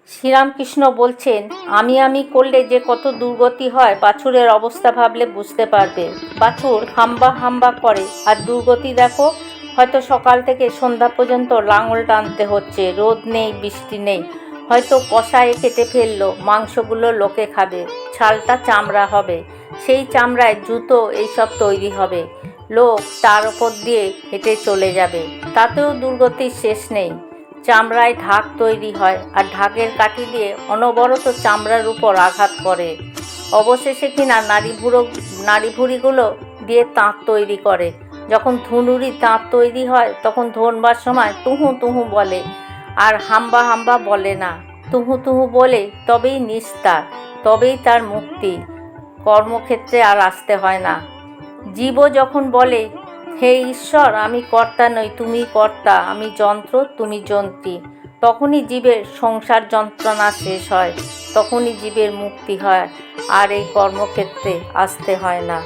শ্রীরামকৃষ্ণ বলছেন, আমি করলে যে কত দুর্গতি হয় বাছুরের অবস্থা ভাবলে বুঝতে পারবে। বাছুর হাম্বা হাম্বা করে, আর দুর্গতি দেখো। হয়তো সকাল থেকে সন্ধ্যা পর্যন্ত লাঙল টানতে হচ্ছে, রোদ নেই বৃষ্টি নেই। হয়তো কষায়ে কেটে ফেললো, মাংসগুলো লোকে খাবে, ছালটা চামড়া হবে, সেই চামড়ায় জুতো এইসব তৈরি হবে, লোক তার ওপর দিয়ে হেঁটে চলে যাবে, তাতেও দুর্গতির শেষ নেই। চামড়ায় ঢাক তৈরি হয়, আর ঢাকের কাঠি দিয়ে অনবরত চামড়ার উপর আঘাত করে। অবশেষে কিনা নাড়ি ভুঁড়িগুলো দিয়ে তাঁত তৈরি করে। যখন ধুনুরি তাঁত তৈরি হয় তখন ধরবার সময় তুহু তুহু বলে, আর হাম্বা হাম্বা বলে না। তুহু তুহু বলে তবেই নিস্তার, তবেই তার মুক্তি। কর্মক্ষেত্রে আর আসতে হয় না। জীবও যখন বলে, হে ঈশ্বর, আমি কর্তা নই, তুমি কর্তা, আমি যন্ত্র, তুমি যন্ত্রী, তখনই জীবের সংসার যন্ত্রণা শেষ হয়, তখনই জীবের মুক্তি হয়, আর এই কর্মক্ষেত্রে আসতে হয় না।